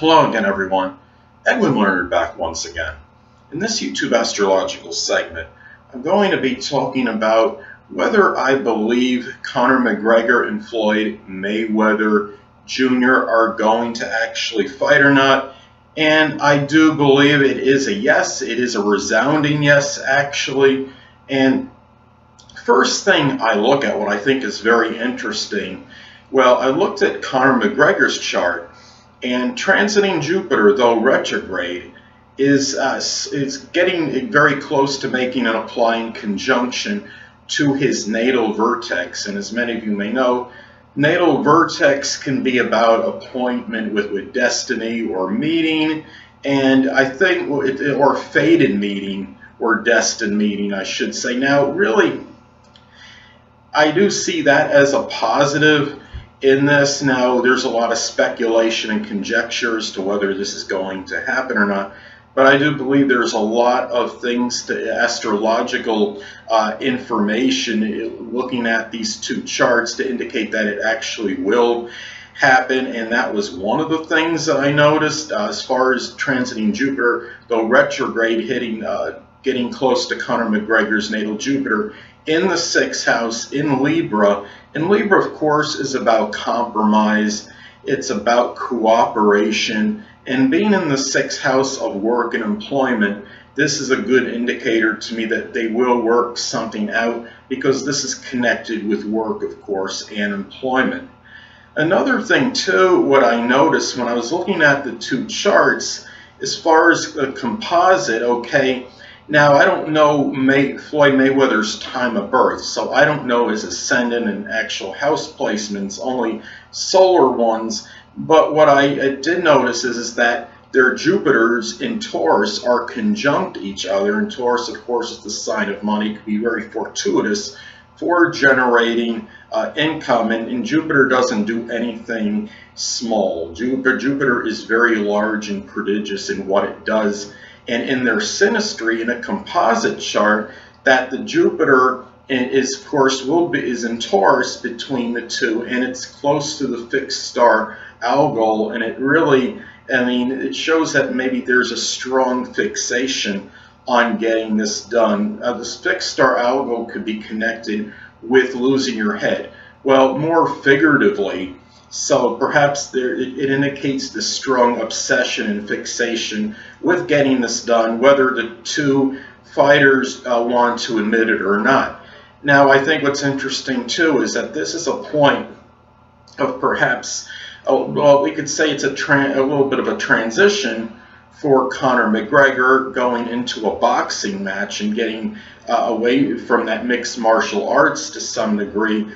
Hello again, everyone. Edwin Learnard back once again. In this YouTube astrological segment, I'm going to be talking about whether I believe Conor McGregor and Floyd Mayweather Jr. are going to actually fight or not. And I do believe it is a yes. It is a resounding yes, actually. And first thing I look at, what I think is very interesting, well, I looked at Conor McGregor's chart, and transiting Jupiter, though retrograde, is getting very close to making an applying conjunction to his natal vertex. And as many of you may know, natal vertex can be about appointment with destiny or meeting, and I think, or fated meeting, or destined meeting, I should say. Now, really, I do see that as a positive in this. Now, there's a lot of speculation and conjecture as to whether this is going to happen or not, but I do believe there's a lot of things, astrological information looking at these two charts to indicate that it actually will happen. And that was one of the things that I noticed as far as transiting Jupiter, though retrograde, getting close to Conor McGregor's natal Jupiter in the 6th house in Libra. And Libra, of course, is about compromise. It's about cooperation. And being in the 6th house of work and employment, this is a good indicator to me that they will work something out, because this is connected with work, of course, and employment. Another thing, too, what I noticed when I was looking at the two charts, as far as a composite, okay, now, I don't know Floyd Mayweather's time of birth, so I don't know his ascendant and actual house placements, only solar ones. But what I did notice is that their Jupiters in Taurus are conjunct each other, and Taurus, of course, is the sign of money. It can be very fortuitous for generating income, and Jupiter doesn't do anything small. Jupiter is very large and prodigious in what it does. And in their synastry, in a composite chart, that the Jupiter is, of course, is in Taurus between the two, and it's close to the fixed star Algol, and it really, I mean, it shows that maybe there's a strong fixation on getting this done. This fixed star Algol could be connected with losing your head. Well, more figuratively, so perhaps it indicates this strong obsession and fixation with getting this done, whether the two fighters want to admit it or not. Now, I think what's interesting, too, is that this is a point of perhaps, well, we could say it's a little bit of a transition for Conor McGregor going into a boxing match and getting away from that mixed martial arts to some degree.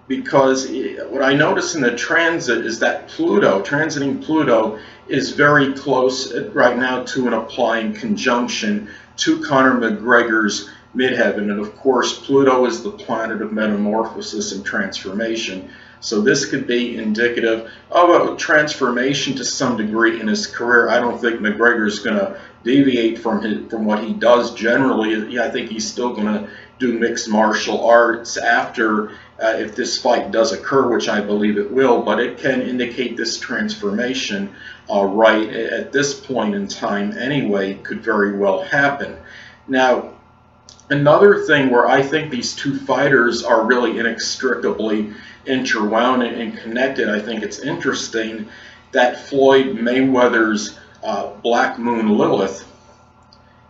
Because what I notice in the transit is that transiting Pluto, is very close right now to an applying conjunction to Conor McGregor's midheaven. And of course, Pluto is the planet of metamorphosis and transformation. So this could be indicative of a transformation to some degree in his career. I don't think McGregor is going to deviate from what he does generally. I think he's still going to do mixed martial arts after, if this fight does occur, which I believe it will, but it can indicate this transformation right at this point in time anyway, could very well happen. Now, another thing where I think these two fighters are really inextricably interwound and connected, I think it's interesting that Floyd Mayweather's Black Moon Lilith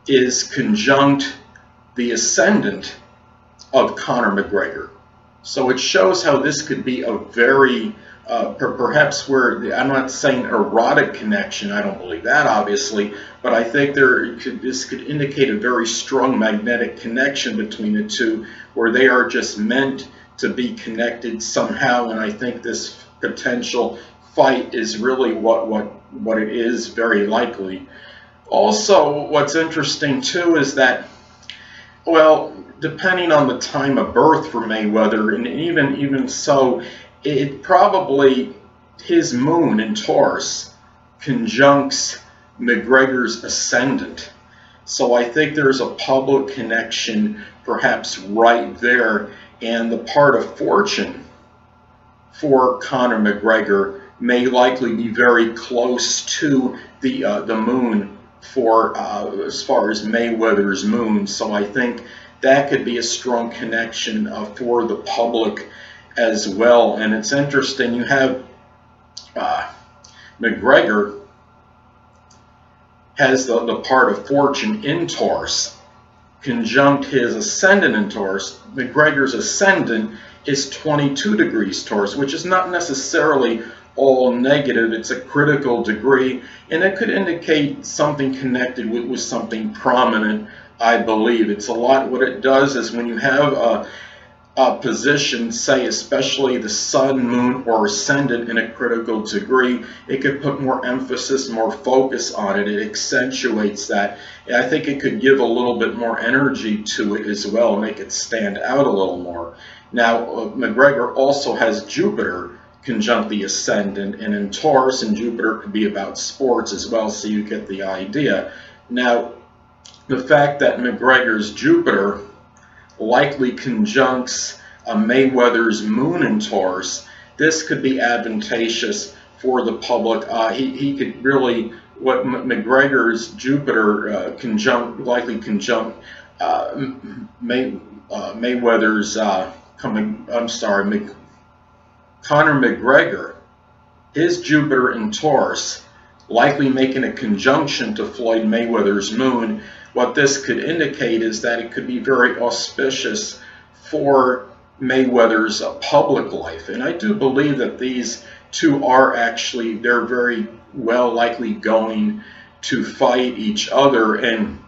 is conjunct the ascendant of Conor McGregor. So it shows how this could be a very, perhaps where, I'm not saying erotic connection, I don't believe that obviously, but I think this could indicate a very strong magnetic connection between the two, where they are just meant to be connected somehow. And I think this potential fight is really what it is, very likely. Also, what's interesting too is that, well, depending on the time of birth for Mayweather, and even so, it probably, his moon in Taurus conjuncts McGregor's ascendant. So I think there's a public connection perhaps right there, and the part of fortune for Conor McGregor may likely be very close to the moon for as far as Mayweather's moon. So I think that could be a strong connection for the public as well. And it's interesting, you have McGregor has the part of fortune in Taurus, conjunct his ascendant in Taurus. McGregor's ascendant is 22 degrees Taurus, which is not necessarily all negative. It's a critical degree, and it could indicate something connected with something prominent, I believe. It's a lot, what it does is when you have a position, say especially the sun, moon, or ascendant in a critical degree, it could put more emphasis, more focus on it. It accentuates that. And I think it could give a little bit more energy to it as well, make it stand out a little more. Now, McGregor also has Jupiter conjunct the ascendant, and in Taurus, and Jupiter could be about sports as well, so you get the idea. Now, the fact that McGregor's Jupiter likely conjuncts Mayweather's moon in Taurus, this could be advantageous for the public. He could really, what McGregor's Jupiter likely conjunct Mayweather's Conor McGregor, his Jupiter in Taurus, likely making a conjunction to Floyd Mayweather's moon. What this could indicate is that it could be very auspicious for Mayweather's public life. And I do believe that these two are actually, they're very well likely going to fight each other. And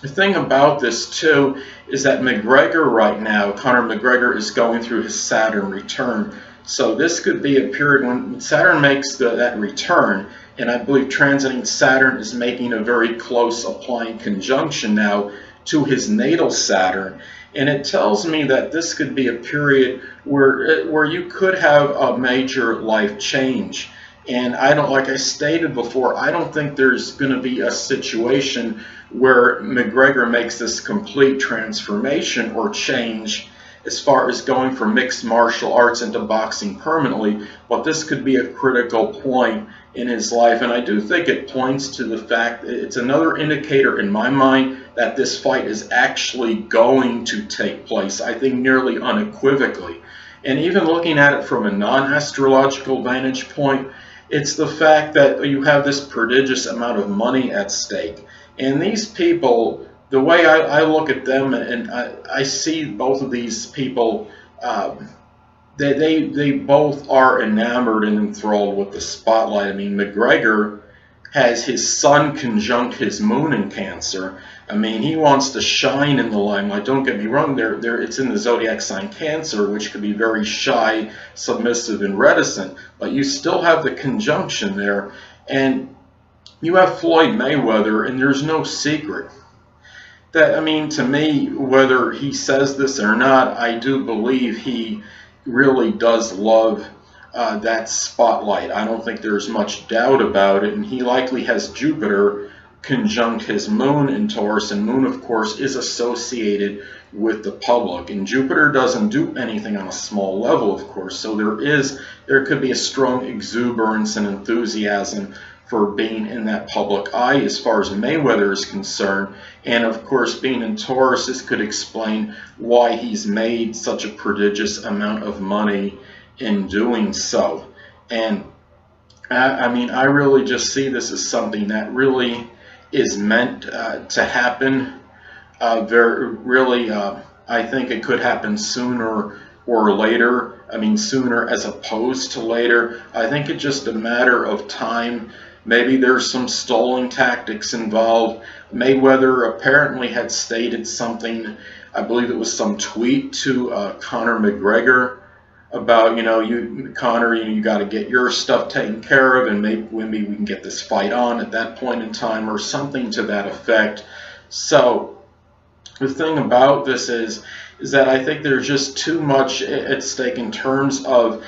the thing about this too is that McGregor right now, Conor McGregor, is going through his Saturn return. So this could be a period when Saturn makes that return, and I believe transiting Saturn is making a very close applying conjunction now to his natal Saturn. And it tells me that this could be a period where you could have a major life change. And I don't, like I stated before, I don't think there's going to be a situation where McGregor makes this complete transformation or change as far as going from mixed martial arts into boxing permanently, but this could be a critical point in his life. And I do think it points to the fact that it's another indicator in my mind that this fight is actually going to take place, I think nearly unequivocally. And even looking at it from a non-astrological vantage point, it's the fact that you have this prodigious amount of money at stake. And these people, the way I look at them, and I see both of these people, they both are enamored and enthralled with the spotlight. I mean, McGregor has his sun conjunct his moon in Cancer. I mean, he wants to shine in the limelight. Don't get me wrong, it's in the zodiac sign Cancer, which could be very shy, submissive, and reticent. But you still have the conjunction there. And you have Floyd Mayweather, and there's no secret that, I mean, to me, whether he says this or not, I do believe he really does love that spotlight. I don't think there's much doubt about it. And he likely has Jupiter conjunct his moon in Taurus, and moon, of course, is associated with the public. And Jupiter doesn't do anything on a small level, of course. So there could be a strong exuberance and enthusiasm for being in that public eye as far as Mayweather is concerned. And of course, being in Taurus, this could explain why he's made such a prodigious amount of money in doing so. And I mean, I really just see this as something that really is meant to happen. I think it could happen sooner or later. I mean, sooner as opposed to later. I think it's just a matter of time. Maybe there's some stalling tactics involved. Mayweather apparently had stated something, I believe it was some tweet to Conor McGregor about, Conor, you got to get your stuff taken care of, and maybe we can get this fight on at that point in time, or something to that effect. So the thing about this is that I think there's just too much at stake in terms of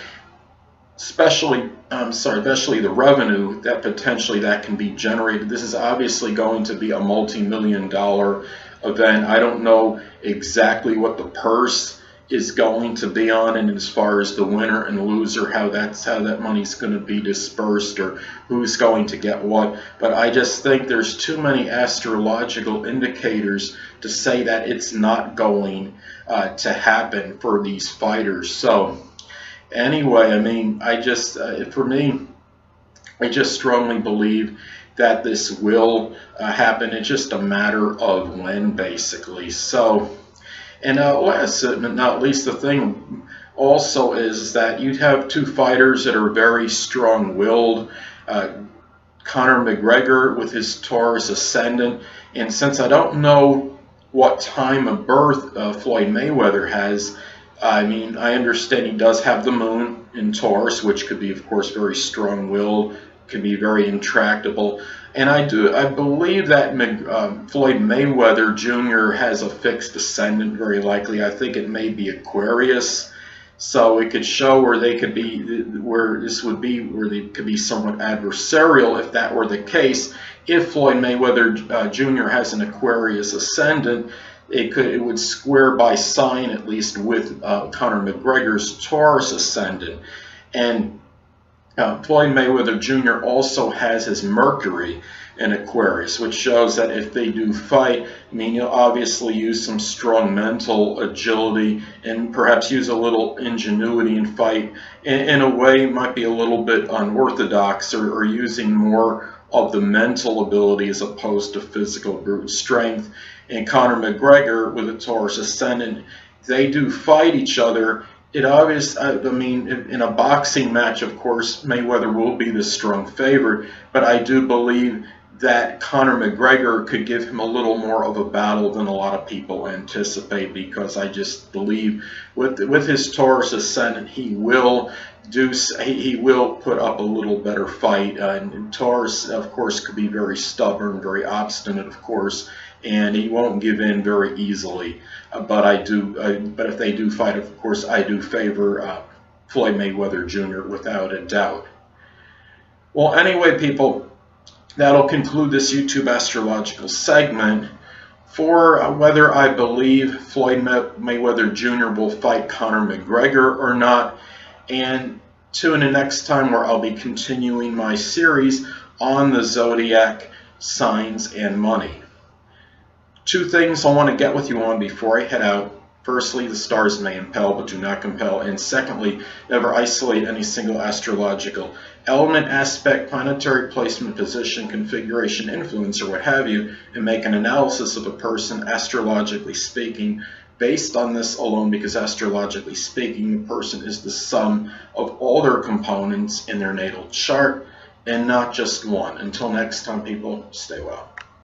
especially the revenue that potentially that can be generated. This is obviously going to be a multi-million-dollar event. I don't know exactly what the purse is going to be on, and as far as the winner and loser, how that money's going to be dispersed, or who's going to get what. But I just think there's too many astrological indicators to say that it's not going to happen for these fighters. So anyway, I mean, for me, I just strongly believe that this will happen. It's just a matter of when, basically. So, and last but not least, the thing also is that you have two fighters that are very strong-willed. Conor McGregor with his Taurus ascendant, and since I don't know what time of birth Floyd Mayweather has, I mean, I understand he does have the moon in Taurus, which could be, of course, very strong-willed, can be very intractable. And I believe that Floyd Mayweather Jr. has a fixed ascendant, very likely. I think it may be Aquarius. So it could show where they could be, where they could be somewhat adversarial if that were the case. If Floyd Mayweather Jr. has an Aquarius ascendant, it would square by sign, at least, with Conor McGregor's Taurus ascendant. And Floyd Mayweather Jr. also has his Mercury in Aquarius, which shows that if they do fight, I mean, you'll obviously use some strong mental agility and perhaps use a little ingenuity and fight. In a way, it might be a little bit unorthodox, or using more of the mental ability as opposed to physical brute strength. And Conor McGregor with a Taurus ascendant, they do fight each other. I mean, in a boxing match, of course, Mayweather will be the strong favorite, but I do believe that Conor McGregor could give him a little more of a battle than a lot of people anticipate, because I just believe with his Taurus ascendant, he will put up a little better fight. And Taurus, of course, could be very stubborn, very obstinate, of course, and he won't give in very easily. But if they do fight, of course, I do favor Floyd Mayweather Jr. without a doubt. Well, anyway, people, that'll conclude this YouTube astrological segment for whether I believe Floyd Mayweather Jr. will fight Conor McGregor or not. And tune in next time, where I'll be continuing my series on the zodiac signs and money. Two things I want to get with you on before I head out. Firstly, the stars may impel but do not compel. And secondly, never isolate any single astrological element, aspect, planetary placement, position, configuration, influence, or what have you, and make an analysis of a person, astrologically speaking, based on this alone, because astrologically speaking, the person is the sum of all their components in their natal chart, and not just one. Until next time, people, stay well.